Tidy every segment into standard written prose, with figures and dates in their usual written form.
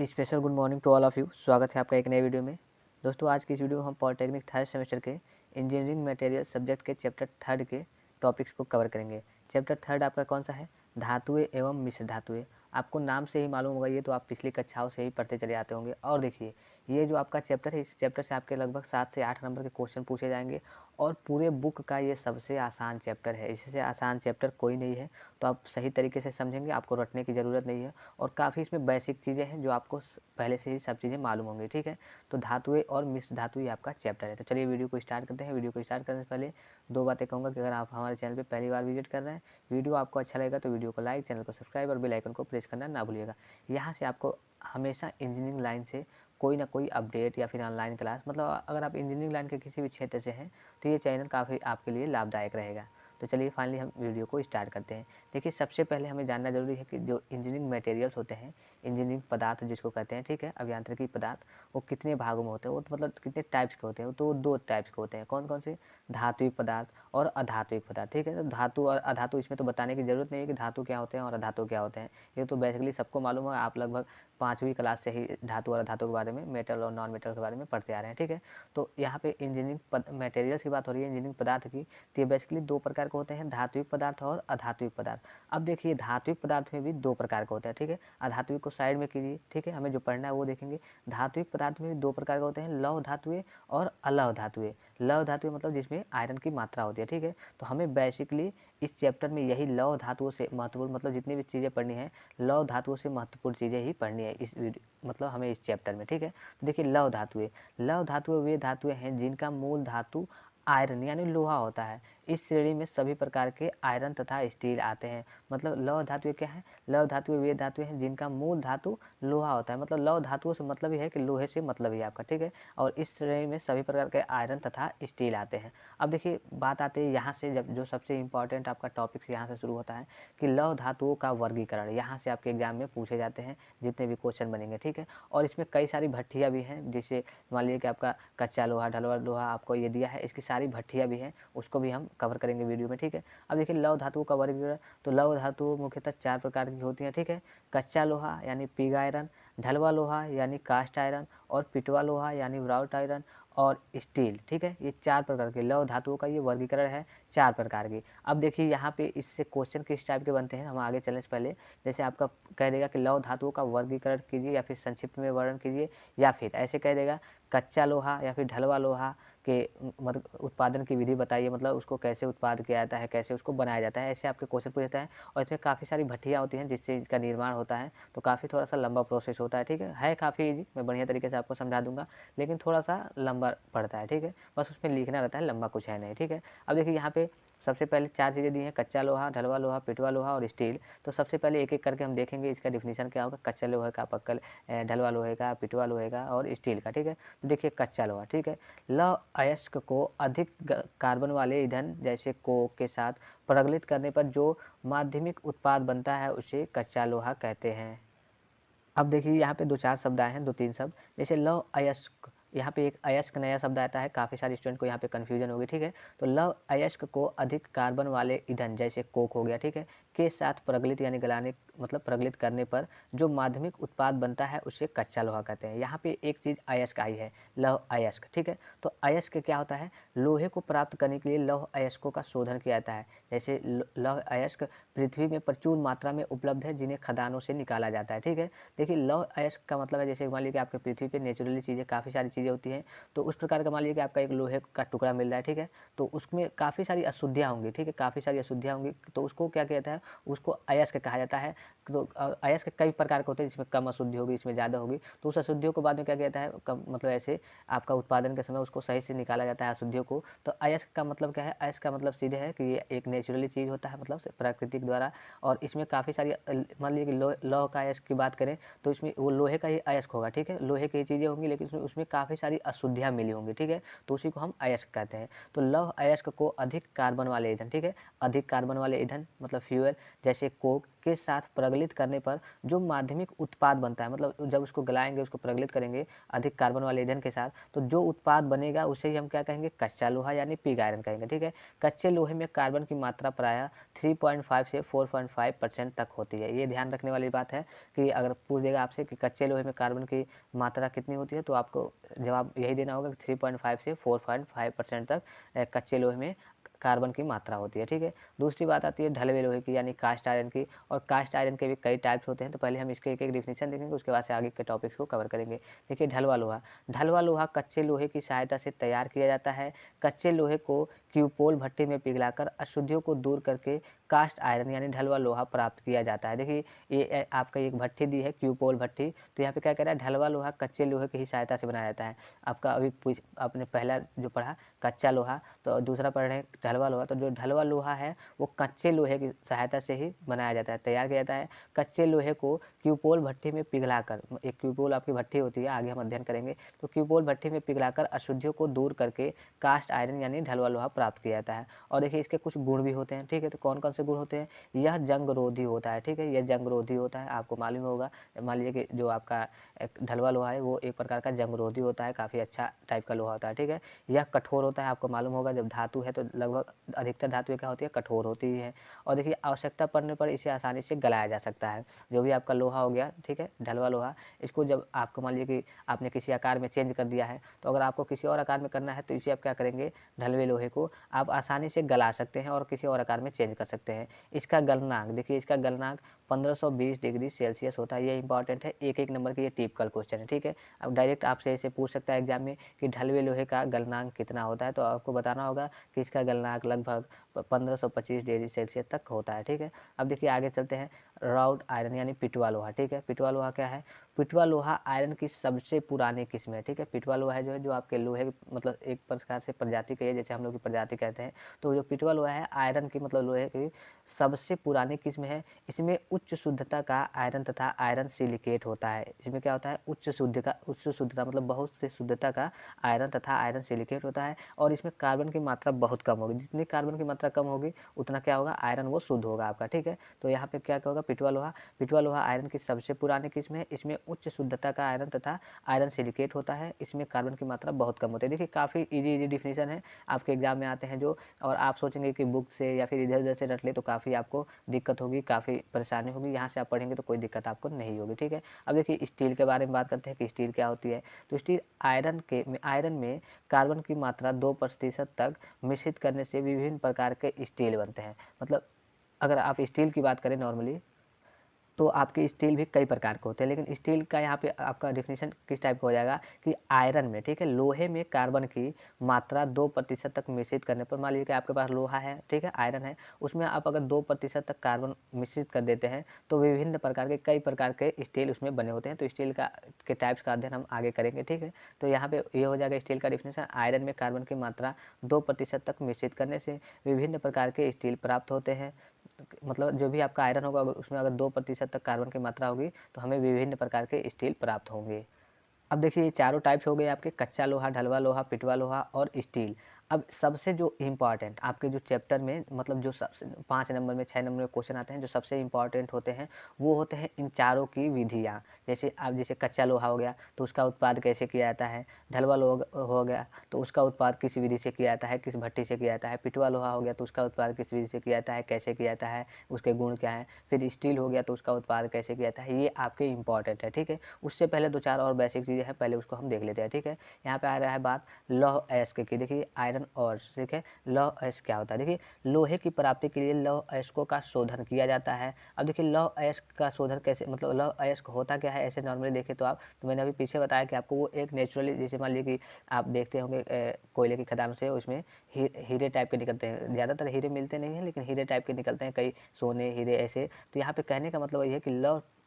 Special good morning to all of you. स्वागत है आपका एक नए वीडियो में। दोस्तों आज की इस वीडियो में हम पॉलिटेक्निक थर्ड सेमेस्टर के इंजीनियरिंग मटेरियल सब्जेक्ट के चैप्टर थर्ड के टॉपिक्स को कवर करेंगे। चैप्टर थर्ड आपका कौन सा है? धातुएं एवं मिश्र धातुएं। आपको नाम से ही मालूम होगा, ये तो आप पिछली कक्षाओं से ही पढ़ते चले आते होंगे। और देखिए, ये जो आपका चैप्टर है, इस चैप्टर से आपके लगभग 7 से 8 नंबर के क्वेश्चन पूछे जाएंगे और पूरे बुक का ये सबसे आसान चैप्टर है। इससे आसान चैप्टर कोई नहीं है, तो आप सही तरीके से समझेंगे, आपको रटने की ज़रूरत नहीं है। और काफ़ी इसमें बेसिक चीज़ें हैं जो आपको पहले से ही सब चीज़ें मालूम होंगी, ठीक है। तो धातुएं और मिश्र धातु ये आपका चैप्टर है। तो चलिए वीडियो को स्टार्ट करते हैं। वीडियो को स्टार्ट करने से पहले दो बातें कहूँगा कि अगर आप हमारे चैनल पे पहली बार विजिट कर रहे हैं, वीडियो आपको अच्छा लगेगा तो वीडियो को लाइक, चैनल को सब्सक्राइब और बेल आइकन को प्रेस करना ना भूलिएगा। यहाँ से आपको हमेशा इंजीनियरिंग लाइन से कोई ना कोई अपडेट या फिर ऑनलाइन क्लास, मतलब अगर आप इंजीनियरिंग लाइन के किसी भी क्षेत्र से हैं तो ये चैनल काफ़ी आपके लिए लाभदायक रहेगा। तो चलिए फाइनली हम वीडियो को स्टार्ट करते हैं। देखिए, सबसे पहले हमें जानना जरूरी है कि जो इंजीनियरिंग मटेरियल्स होते हैं, इंजीनियरिंग पदार्थ जिसको कहते हैं, ठीक है, अभियांत्रिकी पदार्थ, वो कितने भागों में होते हैं, वो तो मतलब कितने टाइप्स के होते हैं, तो दो टाइप्स के होते हैं। कौन कौन से? धात्विक पदार्थ और अधात्विक पदार्थ, ठीक है। तो धातु और अधातु, इसमें तो बताने की जरूरत नहीं है कि धातु क्या होते हैं और अधातु क्या होते हैं। ये तो बेसिकली सबको मालूम है, आप लगभग 5वीं क्लास से ही धातु और अधातु के बारे में, मेटल और नॉन मेटल के बारे में पढ़ते आ रहे हैं, ठीक है। तो यहाँ पे इंजीनियरिंग मटेरियल्स की बात हो रही है, इंजीनियरिंग पदार्थ की। तो ये बेसिकली दो प्रकार के होते हैं, धात्विक पदार्थ और अधात्विक पदार्थ। अब देखिए, धात्विक पदार्थ में भी दो प्रकार के होते हैं, ठीक है। अधात्विक को साइड में कीजिए, ठीक है, हमें जो पढ़ना है वो देखेंगे। धात्विक पदार्थ में भी दो प्रकार के होते हैं, लौह धातुएं और अलौह धातुएं। लौह धातुएं मतलब जिसमें आयरन की मात्रा होती है, ठीक है। तो हमें बेसिकली इस चैप्टर में यही लौह धातुओं से महत्वपूर्ण, मतलब जितनी भी चीज़ें पढ़नी है, लौह धातुओं से महत्वपूर्ण चीज़ें ही पढ़नी है इस मतलब हमें इस चैप्टर में, ठीक है। तो देखिए, लौह धातुएं, लौह धातुएं वे धातुएं हैं जिनका मूल धातु आयरन यानी लोहा होता है। इस श्रेणी में सभी प्रकार के आयरन तथा स्टील आते हैं। मतलब लौह धातुएं क्या है? लौह धातुएं वे धातुएं हैं जिनका मूल धातु लोहा होता है। मतलब लौह धातुओं से मतलब ही है कि लोहे से मतलब ही आपका, ठीक है। और इस श्रेणी में सभी प्रकार के आयरन तथा स्टील आते हैं। अब देखिए, बात आती है यहाँ से, जब जो सबसे इंपॉर्टेंट आपका टॉपिक्स यहाँ से शुरू होता है कि लौह धातुओं का वर्गीकरण। यहाँ से आपके एग्जाम में पूछे जाते हैं जितने भी क्वेश्चन बनेंगे, ठीक है। और इसमें कई सारी भट्टियाँ भी हैं, जैसे मान लीजिए कि आपका कच्चा लोहा, ढलवा लोहा आपको ये दिया है, इसकी सारी भट्टियाँ भी हैं, उसको भी हम कवर करेंगे वीडियो में, ठीक है। अब देखिए, लौह धातुओं का वर्गीकरण। तो लौह धातु मुख्यतः 4 प्रकार की होती हैं, ठीक है। कच्चा लोहा यानी पिग आयरन, ढलवा लोहा यानी कास्ट आयरन, और पिटवा लोहा यानी व्राउट आयरन, और स्टील, ठीक है। ये 4 प्रकार के लौह धातुओं का ये वर्गीकरण है, 4 प्रकार की। अब देखिए, यहाँ पे इससे क्वेश्चन किस टाइप के बनते हैं, हम आगे चलने से पहले जैसे आपका कह देगा कि लौह धातुओं का वर्गीकरण कीजिए, या फिर संक्षिप्त में वर्णन कीजिए, या फिर ऐसे कह देगा कच्चा लोहा या फिर ढलवा लोहा के मतलब उत्पादन की विधि बताइए, मतलब उसको कैसे उत्पाद किया जाता है, कैसे उसको बनाया जाता है, ऐसे आपके क्वेश्चन पूछता है। और इसमें काफ़ी सारी भट्टियाँ होती हैं जिससे इसका निर्माण होता है, तो काफ़ी थोड़ा सा लंबा प्रोसेस होता है, ठीक है काफ़ी ईजी, मैं बढ़िया तरीके से आपको समझा दूंगा, लेकिन थोड़ा सा लंबा पड़ता है, ठीक है। बस उसमें लिखना रहता है, लंबा कुछ है नहीं, ठीक है। अब देखिए, यहाँ पे सबसे पहले 4 चीज़ें दी हैं, कच्चा लोहा, ढलवा लोहा, पिटवा लोहा और स्टील। तो सबसे पहले एक एक करके हम देखेंगे इसका डिफिनीशन क्या होगा, कच्चा लोहे का, पक्कल ढलवा लोहे का, पिटवा लोहे का और स्टील का, ठीक है। तो देखिए, कच्चा लोहा, ठीक है, लौह अयस्क को अधिक कार्बन वाले ईंधन जैसे कोक के साथ प्रज्वलित करने पर जो माध्यमिक उत्पाद बनता है उसे कच्चा लोहा कहते हैं। अब देखिए, यहाँ पे 2-4 शब्द आए हैं, 2-3 शब्द, जैसे लौह अयस्क, यहाँ पे एक अयस्क नया शब्द आता है, काफ़ी सारे स्टूडेंट को यहाँ पे कन्फ्यूजन होगी, ठीक है। तो लौह अयस्क को अधिक कार्बन वाले ईंधन जैसे कोक हो गया, ठीक है, के साथ प्रज्वलित यानी गलाने, मतलब प्रज्वलित करने पर जो माध्यमिक उत्पाद बनता है उसे कच्चा लोहा कहते हैं। यहाँ पे एक चीज़ अयस्क आई है, लौह अयस्क, ठीक है। तो अयस्क क्या होता है? लोहे को प्राप्त करने के लिए लौह अयस्कों का शोधन किया जाता है। जैसे लौह अयस्क पृथ्वी में प्रचुर मात्रा में उपलब्ध है, जिन्हें खदानों से निकाला जाता है, ठीक है। देखिए, लौह अयस्क का मतलब है, जैसे मान लीजिए कि आपके पृथ्वी पे नेचुरली चीज़ें, काफ़ी सारी चीज़ें होती हैं, तो उस प्रकार का मान लीजिए कि आपका एक लोहे का टुकड़ा मिल रहा है, ठीक है। तो उसमें काफ़ी सारी अशुद्धियाँ होंगी, ठीक है, काफ़ी सारी अशुद्धियाँ होंगी, तो उसको क्या कहता है? उसको अयस्क कहा जाता है। तो अयस्क कई प्रकार के होते हैं, जिसमें कम अशुद्धि होगी, इसमें ज़्यादा होगी, तो उस अशुद्धियों को बाद में क्या कहता है, कम मतलब ऐसे आपका उत्पादन के समय उसको सही से निकाला जाता है अशुद्धियों को। तो अयस्क का मतलब क्या है? अयस्क का मतलब सीधे है कि ये एक नेचुरली चीज़ होता है, मतलब प्राकृतिक द्वारा, और इसमें काफ़ी सारी मान लीजिए कि लौह का अयस्क की बात करें तो इसमें वो लोहे का ही अयस्क होगा, ठीक है, लोहे की चीज़ें होंगी, लेकिन उसमें काफ़ी सारी अशुद्धियाँ मिली होंगी, ठीक है, तो उसी को हम अयस्क कहते हैं। तो लौह अयस्क को अधिक कार्बन वाले ईंधन, ठीक है, अधिक कार्बन वाले ईंधन मतलब फ्यूल, जैसे कोक के साथ प्रगलित करने पर जो माध्यमिक उत्पाद बनता है, मतलब जब उसको गलाएंगे, उसको प्रगलित करेंगे अधिक कार्बन वाले ईंधन के साथ, तो जो उत्पाद बनेगा उसे ही हम क्या कहेंगे, कच्चा लोहा यानी पिग आयरन कहेंगे। ठीक है, कच्चे लोहे में कार्बन की मात्रा प्रायः 3.5 से 4.5% तक होती है। ये ध्यान रखने वाली बात है कि अगर पूछ देगा आपसे कि कच्चे लोहे में कार्बन की मात्रा कितनी होती है, तो आपको जवाब यही देना होगा कि 3.5 से 4.5% तक कच्चे लोहे में कार्बन की मात्रा होती है। ठीक है, दूसरी बात आती है ढलवे लोहे की यानी कास्ट आयरन की। और कास्ट आयरन के भी कई टाइप्स होते हैं, तो पहले हम इसके एक एक डिफिनेशन देखेंगे, उसके बाद से आगे के टॉपिक्स को कवर करेंगे। देखिए ढलवा लोहा, ढलवा लोहा कच्चे लोहे की सहायता से तैयार किया जाता है। कच्चे लोहे को क्यूपोल भट्टी में पिघलाकर अशुद्धियों को दूर करके कास्ट आयरन यानी ढलवा लोहा प्राप्त किया जाता है। देखिए ये आपका एक भट्टी दी है क्यूपोल भट्टी, तो यहाँ पे क्या कह रहा है, ढलवा लोहा कच्चे लोहे की ही सहायता से बनाया जाता है। आपका अभी आपने पहला जो पढ़ा कच्चा लोहा, तो दूसरा पढ़ रहे हैं ढलवा लोहा। तो जो ढलवा लोहा है वो कच्चे लोहे की सहायता से ही बनाया जाता है, तैयार किया जाता है। कच्चे लोहे को क्यूपोल भट्टी में पिघलाकर, एक क्यूपोल आपकी भट्टी होती है, आगे हम अध्ययन करेंगे, तो क्यूपोल भट्टी में पिघलाकर अशुद्धियों को दूर करके कास्ट आयरन यानी ढलवा लोहा प्राप्त किया जाता है। और देखिए इसके कुछ गुण भी होते हैं। ठीक है, तो कौन कौन से गुण होते हैं, यह जंगरोधी होता है। ठीक है, यह जंगरोधी होता है, आपको मालूम होगा। मान लीजिए कि जो आपका ढलवा लोहा है वो एक प्रकार का जंगरोधी होता है, काफ़ी अच्छा टाइप का लोहा होता है। ठीक है, यह कठोर होता है, आपको मालूम होगा जब धातु है तो लगभग अधिकतर धातुएं क्या होती है, कठोर होती है। और देखिए आवश्यकता पड़ने पर इसे आसानी से गलाया जा सकता है। जो भी आपका लोहा हो गया, ठीक है, ढलवा लोहा, इसको जब आपको मान लीजिए कि आपने किसी आकार में चेंज कर दिया है, तो अगर आपको किसी और आकार में करना है तो इसे आप क्या करेंगे, ढलवे लोहे को आप आसानी से गला सकते हैं और किसी और आकार में चेंज कर सकते हैं। इसका गलनांक, देखिए इसका गलनांक 1520 डिग्री सेल्सियस होता है। ये इंपॉर्टेंट है, एक एक नंबर के ये टिपिकल क्वेश्चन है। ठीक है, अब डायरेक्ट आपसे ऐसे पूछ सकता है एग्जाम में कि ढलवे लोहे का गलनांक कितना होता है, तो आपको बताना होगा कि इसका गलनांक लगभग 1525 डिग्री सेल्सियस तक होता है। ठीक है, अब देखिए आगे चलते हैं, राउड आयरन यानी पिटवा लोहा। ठीक है, पिटवा लोहा क्या है, पिटवा लोहा आयरन की सबसे पुरानी किस्म है। ठीक है, पिटवा लोहा है जो आपके लोहे मतलब एक प्रकार से प्रजाति का है, जैसे हम लोग की प्रजाति कहते हैं। तो जो पिटवा लोहा है आयरन की मतलब लोहे की सबसे पुरानी किस्म है। इसमें उच्च शुद्धता का आयरन तथा आयरन सिलिकेट होता है। इसमें क्या होता है, उच्च शुद्धता मतलब बहुत से शुद्धता का आयरन तथा आयरन सिलिकेट होता है। और इसमें कार्बन की मात्रा बहुत कम होगी, जितनी कार्बन की मात्रा कम होगी उतना क्या होगा, आयरन वो शुद्ध होगा आपका। ठीक है, तो यहाँ पे क्या होगा, पिटवा लोहा आयरन की सबसे पुरानी किस्म है। इसमें उच्च शुद्धता का आयरन तथा आयरन सिलिकेट होता है। इसमें कार्बन की मात्रा बहुत कम होती है। देखिए काफ़ी इजी डिफिनेशन है, आपके एग्जाम में आते हैं जो, और आप सोचेंगे कि बुक से या फिर इधर उधर से रट ले तो काफ़ी आपको दिक्कत होगी, काफ़ी परेशानी होगी। यहाँ से आप पढ़ेंगे तो कोई दिक्कत आपको नहीं होगी। ठीक है, अब देखिए स्टील के बारे में बात करते हैं कि स्टील क्या होती है। तो स्टील आयरन में कार्बन की मात्रा 2% तक मिश्रित करने से विभिन्न प्रकार के स्टील बनते हैं। मतलब अगर आप स्टील की बात करें नॉर्मली, तो आपके स्टील भी कई प्रकार के होते हैं, लेकिन स्टील का यहाँ पे आपका डेफिनेशन किस टाइप का हो जाएगा कि आयरन में, ठीक है, लोहे में कार्बन की मात्रा 2% तक मिश्रित करने पर, मान लीजिए कि आपके पास लोहा है, ठीक है, आयरन है, उसमें आप अगर 2% तक कार्बन मिश्रित कर देते हैं तो विभिन्न प्रकार के कई प्रकार के स्टील उसमें बने होते हैं। तो स्टील का के टाइप्स का अध्ययन हम आगे करेंगे। ठीक है, तो यहाँ पे ये हो जाएगा स्टील का डेफिनेशन, आयरन में कार्बन की मात्रा 2% तक मिश्रित करने से विभिन्न प्रकार के स्टील प्राप्त होते हैं। मतलब जो भी आपका आयरन होगा अगर उसमें अगर 2% तक कार्बन की मात्रा होगी तो हमें विभिन्न प्रकार के स्टील प्राप्त होंगे। अब देखिए ये चारों टाइप्स हो गए आपके, कच्चा लोहा, ढलवा लोहा, पिटवा लोहा और स्टील। अब सबसे जो इम्पॉर्टेंट आपके जो चैप्टर में, मतलब जो सबसे 5 नंबर में 6 नंबर में क्वेश्चन आते हैं, जो सबसे इम्पॉर्टेंट होते हैं वो होते हैं इन चारों की विधियाँ। जैसे कच्चा लोहा हो गया तो उसका उत्पाद कैसे किया जाता है, ढलवा लोहा हो गया तो उसका उत्पाद किस विधि से किया जाता है, किस भट्टी से किया जाता है, पिटवा लोहा हो गया तो उसका उत्पाद किस विधि से किया जाता है, कैसे किया जाता है, उसके गुण क्या है, फिर स्टील हो गया तो उसका उत्पाद कैसे किया जाता है, ये आपके इंपॉर्टेंट है। ठीक है, उससे पहले 2-4 और बेसिक चीज़ें हैं, पहले उसको हम देख लेते हैं। ठीक है, यहाँ पे आ रहा है बात लौह अयस्क की। देखिए आयरन और, ठीक है, लौह अयस्क क्या होता है, देखिए लोहे की प्राप्ति के लिए लौह अयस्कों का शोधन किया जाता है। अब देखिए लौह अयस्क का शोधन कैसे, मतलब लौह अयस्क होता क्या है, ऐसे नॉर्मली देखें तो आप, तो मैंने अभी पीछे बताया कि आपको वो एक नेचुरली, जैसे मान लीजिए कि आप देखते होंगे कोयले की खदानों से उसमें हीरे टाइप के निकलते हैं, ज़्यादातर हीरे मिलते नहीं हैं लेकिन हीरे टाइप के निकलते हैं, कई सोने हीरे ऐसे। तो यहाँ पे कहने का मतलब ये है कि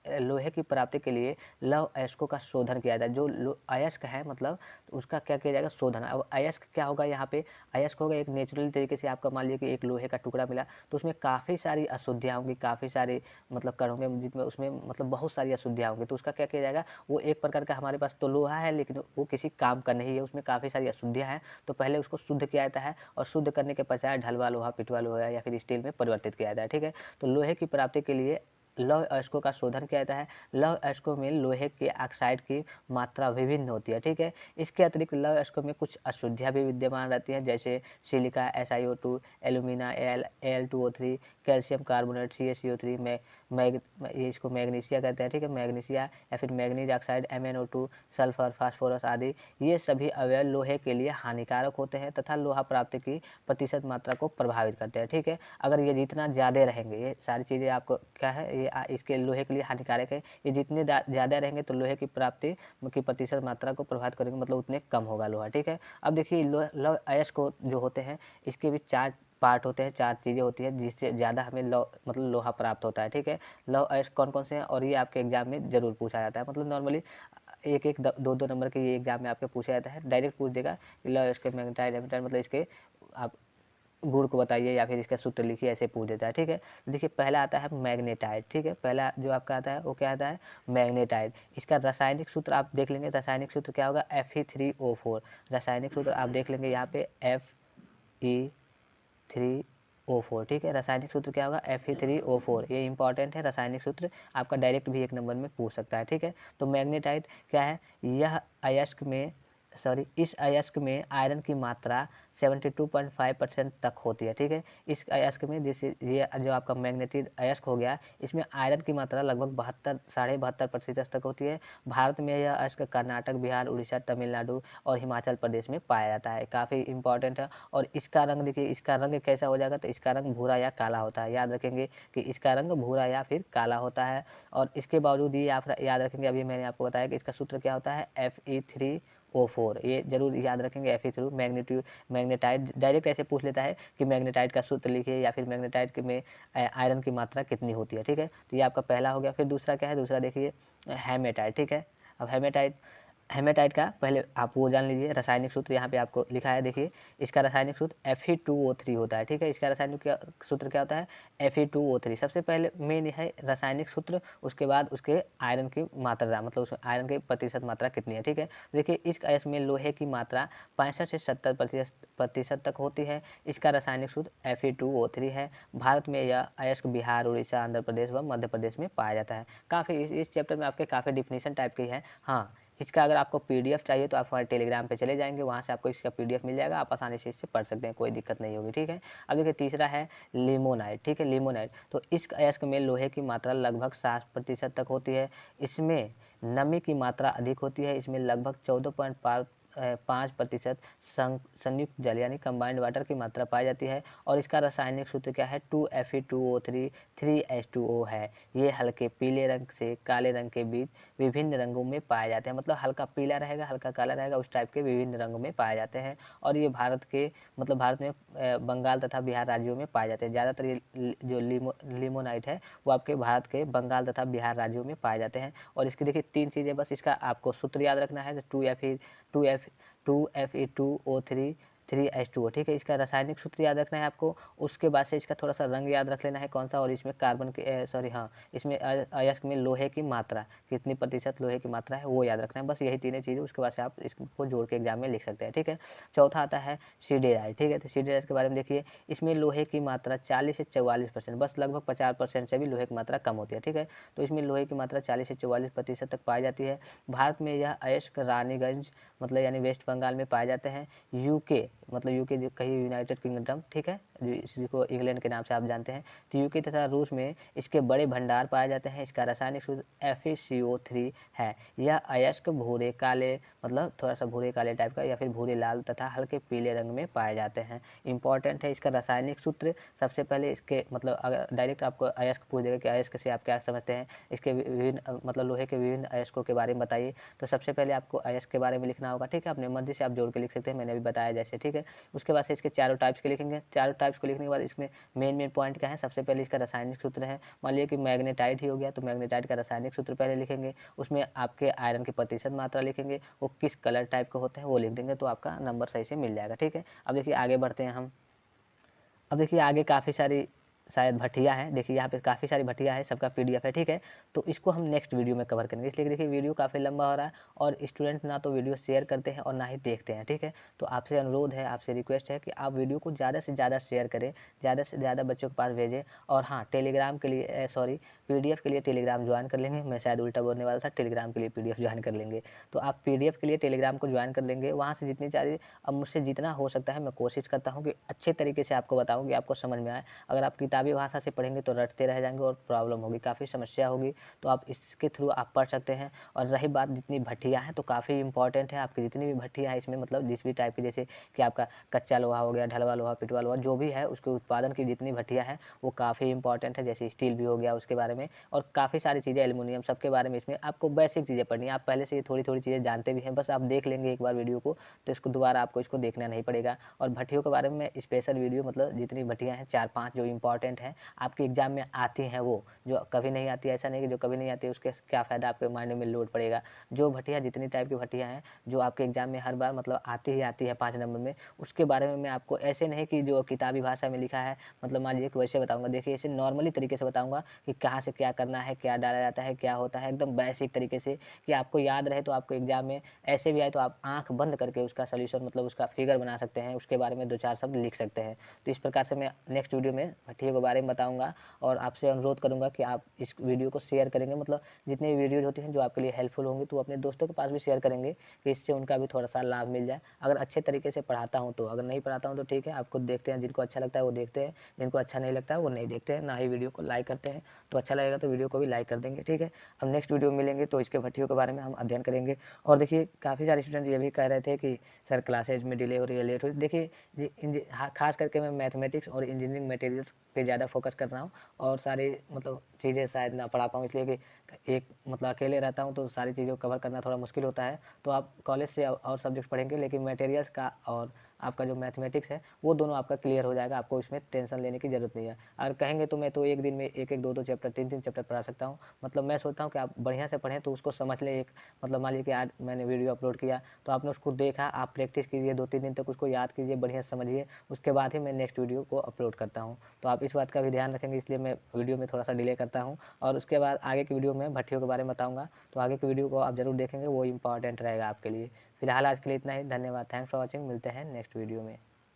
लोहे की प्राप्ति के लिए लौह अयस्कों का शोधन किया जाए। जो अयस्क है मतलब उसका क्या किया जाएगा, शोधन। अब अयस्क क्या होगा, यहाँ पे अयस्क होगा एक नेचुरल तरीके से, आपका मान लीजिए कि एक लोहे का टुकड़ा मिला तो उसमें काफ़ी सारी अशुद्धियाँ होंगी, काफ़ी सारे मतलब कण होंगे जिसमें उसमें मतलब बहुत सारी अशुद्धियाँ होंगी। तो उसका क्या किया जाएगा, वो एक प्रकार का, हमारे पास तो लोहा है लेकिन वो किसी काम का नहीं है, उसमें काफ़ी सारी अशुद्धियाँ हैं, तो पहले उसको शुद्ध किया जाता है और शुद्ध करने के पश्चात ढलवा लोहा, पिटवा लोहा या फिर स्टील में परिवर्तित किया जाता है। ठीक है, तो लोहे की प्राप्ति के लिए लौह अयस्कों का शोधन किया जाता है। लौह अयस्कों में लोहे के ऑक्साइड की मात्रा विभिन्न होती है, ठीक है। इसके अतिरिक्त लौह अयस्कों में कुछ अशुद्धियाँ भी विद्यमान रहती हैं, जैसे silica SiO2, alumina Al2O3, calcium carbonate CaCO3, ये इसको मैग्नीशिया कहते हैं, ठीक है, मैग्नीशिया, या फिर manganese oxide MnO2, sulphur, phosphorus आदि, ये सभी अवयव लोहे के लिए हानिकारक होते हैं तथा लोहा प्राप्ति की प्रतिशत मात्रा को प्रभावित करते हैं, ठीक है। अगर ये जितना ज़्यादा रहेंगे, ये सारी चीज़ें आपको क्या है, ये इसके लोहे के लिए हानिकारक है। ये जितने ज़्यादा रहेंगे तो लोहे की प्राप्ति की प्रतिशत मात्रा को प्रभावित करेंगे, मतलब उतने कम होगा लोहा, ठीक है। अब देखिए लौह अयस्क जो होते हैं, इसके भी 4 पार्ट होते हैं, 4 चीज़ें होती हैं जिससे ज़्यादा हमें मतलब लोहा प्राप्त होता है, ठीक है। लौह अयस्क कौन कौन से हैं, और ये आपके एग्जाम में ज़रूर पूछा जाता है, मतलब नॉर्मली एक एक 2-2 नंबर के ये एग्जाम में आपके पूछा जाता है। डायरेक्ट पूछ देगा कि लौह अयस्क मैग्नेटाइट एमीटाइट, मतलब इसके आप गुण को बताइए या फिर इसका सूत्र लिखिए, ऐसे पूछ देता है, ठीक है। देखिए पहला आता है मैग्नेटाइट, ठीक है। पहला जो आपका आता है वो क्या आता है, मैग्नेटाइट। इसका रासायनिक सूत्र आप देख लेंगे, रासायनिक सूत्र क्या होगा, Fe3O4। रासायनिक सूत्र आप देख लेंगे यहाँ पे Fe3O4, ठीक है। रासायनिक सूत्र क्या होगा, Fe3O4। ये इंपॉर्टेंट है, रासायनिक सूत्र आपका डायरेक्ट भी 1 नंबर में पूछ सकता है, ठीक है। तो मैग्नेटाइट क्या है, यह अयस्क में इस अयस्क में आयरन की मात्रा 72.5% तक होती है, ठीक है। इस अयस्क में जैसे ये जो आपका मैग्नेटिक अयस्क हो गया, इसमें आयरन की मात्रा लगभग 72-72.5% तक होती है। भारत में यह अयस्क कर्नाटक, बिहार, उड़ीसा, तमिलनाडु और हिमाचल प्रदेश में पाया जाता है, काफ़ी इंपॉर्टेंट है। और इसका रंग देखिए, इसका रंग कैसा हो जाएगा, तो इसका रंग भूरा या काला होता है, याद रखेंगे कि इसका रंग भूरा या फिर काला होता है। और इसके बावजूद ये आप याद रखेंगे, अभी मैंने आपको बताया कि इसका सूत्र क्या होता है, Fe3O4। ये जरूर याद रखेंगे, Fe3 मैग्नेटाइट डायरेक्ट ऐसे पूछ लेता है कि मैग्नेटाइट का सूत्र लिखिए, या फिर मैग्नेटाइट में आयरन की मात्रा कितनी होती है, ठीक है। तो ये आपका पहला हो गया। फिर दूसरा क्या है, दूसरा देखिए हेमेटाइट, ठीक है। अब हेमेटाइट का पहले आप वो जान लीजिए, रासायनिक सूत्र यहाँ पे आपको लिखा है, देखिए इसका रासायनिक सूत्र Fe2O3 होता है, ठीक है। इसका रासायनिक सूत्र क्या होता है, Fe2O3। सबसे पहले मेन है रासायनिक सूत्र, उसके बाद उसके आयरन की मात्रा, मतलब उस आयरन की प्रतिशत मात्रा कितनी है, ठीक है। देखिए इस अयस्क में लोहे की मात्रा 65 से 70% तक होती है। इसका रासायनिक सूत्र Fe2O3 है। भारत में यह अयस्क बिहार, उड़ीसा, आंध्र प्रदेश व मध्य प्रदेश में पाया जाता है। काफ़ी इस चैप्टर में आपके काफ़ी डिफिनीशन टाइप की है। हाँ, इसका अगर आपको PDF चाहिए तो आप हमारे टेलीग्राम पे चले जाएंगे, वहाँ से आपको इसका PDF मिल जाएगा, आप आसानी से इससे पढ़ सकते हैं, कोई दिक्कत नहीं होगी, ठीक है। अब देखिए तीसरा है लिमोनाइट, ठीक है, लिमोनाइट। तो इस अयस्क में लोहे की मात्रा लगभग 60% तक होती है। इसमें नमी की मात्रा अधिक होती है, इसमें लगभग 14.5% संयुक्त जल यानी कंबाइंड वाटर की मात्रा पाई जाती है। और इसका रासायनिक सूत्र क्या है, 2Fe2O3 3H2O है। ये हल्के पीले रंग से काले रंग के बीच विभिन्न रंगों में पाए जाते हैं, मतलब हल्का पीला रहेगा, हल्का काला रहेगा, उस टाइप के विभिन्न रंगों में पाए जाते हैं। और ये भारत में बंगाल तथा बिहार राज्यों में पाए जाते हैं। ज़्यादातर ये जो लिमोनाइट है वो आपके भारत के बंगाल तथा बिहार राज्यों में पाए जाते हैं। और इसकी देखिए 3 चीज़ें, बस इसका आपको सूत्र याद रखना है, 2Fe2O3 3H2O, ठीक है। इसका रासायनिक सूत्र याद रखना है आपको। उसके बाद से इसका थोड़ा सा रंग याद रख लेना है कौन सा, और इसमें इसमें अयस्क में लोहे की मात्रा कितनी प्रतिशत लोहे की मात्रा है वो याद रखना है। बस यही 3 चीज़ें, उसके बाद से आप इसको जोड़ के एग्जाम में लिख सकते हैं, ठीक है। चौथा आता है सिडेराइट, ठीक है। तो सिडेराइट के बारे में देखिए, इसमें लोहे की मात्रा 40 से 44%, बस लगभग 50% से भी लोहे की मात्रा कम होती है, ठीक है। तो इसमें लोहे की मात्रा 40 से 44% तक पाई जाती है। भारत में यह अयस्क रानीगंज, मतलब यानी वेस्ट बंगाल में पाए जाते हैं। यूके, मतलब यूके जो कहीं यूनाइटेड किंगडम, ठीक है, जिसको इंग्लैंड के नाम से आप जानते हैं, तो यूके तथा रूस में इसके बड़े भंडार पाए जाते हैं। इसका रासायनिक सूत्र FeCO3 है। यह अयस्क भूरे काले, मतलब थोड़ा सा भूरे काले टाइप का या फिर भूरे लाल तथा हल्के पीले रंग में पाए जाते हैं। इंपॉर्टेंट है इसका रासायनिक सूत्र। सबसे पहले इसके मतलब अगर डायरेक्ट आपको अयस्क पूछ देगा कि अयस्क से आप क्या समझते हैं, इसके विभिन्न मतलब लोहे के विभिन्न अयस्कों के बारे में बताइए, तो सबसे पहले आपको अयस्क के बारे में लिखना होगा, ठीक है। अपने मर्जी से आप जोड़ के लिख सकते हैं, मैंने अभी बताया जैसे, ठीक है। उसके बाद से इसके चारों टाइप्स के लिखेंगे। चारों टाइप्स को लिखने के बाद इसमें मेन पॉइंट क्या है, सबसे पहले इसका रासायनिक सूत्र है। मान लीजिए कि मैग्नेटाइट ही हो गया, तो मैग्नेटाइट का रासायनिक सूत्र पहले लिखेंगे, उसमें आपके आयरन की प्रतिशत मात्रा लिखेंगे, वो किस कलर टाइप का होता है वो लिख देंगे, तो आपका नंबर सही से मिल जाएगा, ठीक है। अब देखिए आगे बढ़ते हैं हम। अब देखिए आगे काफ़ी सारी शायद भट्टिया है, देखिए यहाँ पे काफ़ी सारी भट्टिया है, सबका PDF है, ठीक है। तो इसको हम नेक्स्ट वीडियो में कवर करेंगे, इसलिए देखिए वीडियो काफ़ी लंबा हो रहा है और स्टूडेंट ना तो वीडियो शेयर करते हैं और ना ही देखते हैं, ठीक है। तो आपसे अनुरोध है, आपसे रिक्वेस्ट है कि आप वीडियो को ज़्यादा से ज़्यादा शेयर करें, ज़्यादा से ज़्यादा बच्चों के पास भेजें। और हाँ, टेलीग्राम के लिए पीडीएफ के लिए टेलीग्राम ज्वाइन कर लेंगे, मैं शायद उल्टा बोलने वाला था, टेलीग्राम के लिए पीडीएफ ज्वाइन कर लेंगे। तो आप पीडीएफ के लिए टेलीग्राम को ज्वाइन कर लेंगे, वहाँ से जितनी सारी अब मुझसे जितना हो सकता है मैं कोशिश करता हूँ कि अच्छे तरीके से आपको बताऊँ कि आपको समझ में आए। अगर आप किताबी भाषा से पढ़ेंगे तो रटते रह जाएँगे और प्रॉब्लम होगी, काफ़ी समस्या होगी, तो आप इसके थ्रू आप पढ़ सकते हैं। और रही बात जितनी भट्टियाँ हैं तो काफ़ी इंपॉर्टेंट है, आपकी जितनी भी भट्टियाँ हैं इसमें मतलब जिस भी टाइप की, जैसे कि आपका कच्चा लोहा हो गया, ढलवा लोहा, पिटवा लोहा, जो भी है उसके उत्पादन की जितनी भट्टियाँ हैं वो काफ़ी इंपॉर्टेंट है। जैसे स्टील भी हो गया उसके बारे में, और काफ़ी सारी चीज़ें, एल्युमिनियम, सबके बारे में इसमें आपको बेसिक चीज़ें पढ़नी है। आप पहले से ये थोड़ी-थोड़ी चीज़ें जानते भी हैं, बस आप देख लेंगे एक बार वीडियो को, तो इसको दोबारा आपको इसको देखना नहीं पड़ेगा। और भट्टियों के बारे में स्पेशल वीडियो, मतलब जितनी भट्टियाँ हैं 4-5 जो इंपॉर्टेंट हैं, आपके एग्ज़ाम में आती हैं, वो जो कभी नहीं आती, ऐसा नहीं कि जो कभी नहीं आती उसके क्या फ़ायदा, आपके माइंड में लोड पड़ेगा। जो भट्टियाँ, जितनी टाइप की भट्टियाँ हैं जो आपके एग्ज़ाम में हर बार मतलब आती ही आती है 5 नंबर में, उसके बारे में मैं आपको ऐसे नहीं कि जो किताबी भाषा में लिखा है, मतलब मान लीजिए कि वैसे बताऊँगा। देखिए इसे नॉर्मली तरीके से बताऊँगा कि कहाँ से क्या करना है, क्या डाला जाता है, क्या होता है, एकदम बेसिक तरीके से कि आपको याद रहे। तो आपको एग्ज़ाम में ऐसे भी आए तो आप आँख बंद करके उसका सॉल्यूशन, मतलब उसका फिगर बना सकते हैं, उसके बारे में 2-4 शब्द लिख सकते हैं। तो इस प्रकार से मैं नेक्स्ट वीडियो में भट्टियों के बारे में बताऊँगा, और आपसे अनुरोध करूँगा कि आप इस वीडियो को शेयर करेंगे, मतलब जितनी भी वीडियोज़ होती हैं जो आपके लिए हेल्पफुल होंगी तो अपने दोस्तों के पास भी शेयर करेंगे कि इससे उनका भी थोड़ा-सा लाभ मिल जाए। अगर अच्छे तरीके से पढ़ाता हूँ तो, अगर नहीं पढ़ाता हूँ तो ठीक है, आप खुद देखते हैं, जिनको अच्छा लगता है वो देखते हैं, जिनको अच्छा नहीं लगता है वो नहीं देखते हैं, ना ही वीडियो को लाइक करते हैं। तो अच्छा लगेगा तो वीडियो को भी लाइक कर देंगे, ठीक है। हम नेक्स्ट वीडियो में मिलेंगे तो इसके भट्टियों के बारे में हम अध्ययन करेंगे। और देखिए काफ़ी सारे स्टूडेंट ये भी कह रहे थे कि सर क्लासेज में डिले हो रही है, लेट हो रही है। देखिए खास करके मैं मैथमेटिक्स और इंजीनियरिंग मटेरियल्स पे ज़्यादा फोकस कर रहा हूँ, और सारी मतलब चीज़ें शायद ना पढ़ा पाऊँ, इसलिए कि एक मतलब अकेले रहता हूँ तो सारी चीज़ों को कवर करना थोड़ा मुश्किल होता है। तो आप कॉलेज से और सब्जेक्ट पढ़ेंगे, लेकिन मटेरियल्स का और आपका जो मैथमेटिक्स है वो दोनों आपका क्लियर हो जाएगा, आपको इसमें टेंशन लेने की ज़रूरत नहीं है। अगर कहेंगे तो मैं तो एक दिन में 1-1, 2-2 चैप्टर, 3-3 चैप्टर पढ़ा सकता हूँ। मतलब मैं सोचता हूँ कि आप बढ़िया से पढ़ें तो उसको समझ लें। एक मतलब मान लीजिए कि आज मैंने वीडियो अपलोड किया तो आपने उसको देखा, आप प्रैक्टिस कीजिए 2-3 दिन तक, उसको याद कीजिए, बढ़िया से समझिए, उसके बाद ही मैं नेक्स्ट वीडियो को अपलोड करता हूँ। तो आप इस बात का भी ध्यान रखेंगे, इसलिए मैं वीडियो में थोड़ा-सा डिले करता हूँ। और उसके बाद आगे की वीडियो में भट्टियों के बारे में बताऊँगा, तो आगे की वीडियो को आप ज़रूर देखेंगे, वो इंपॉर्टेंट रहेगा आपके लिए। फिलहाल आज के लिए इतना ही, धन्यवाद, थैंक्स फॉर वॉचिंग, मिलते हैं नेक्स्ट वीडियो में।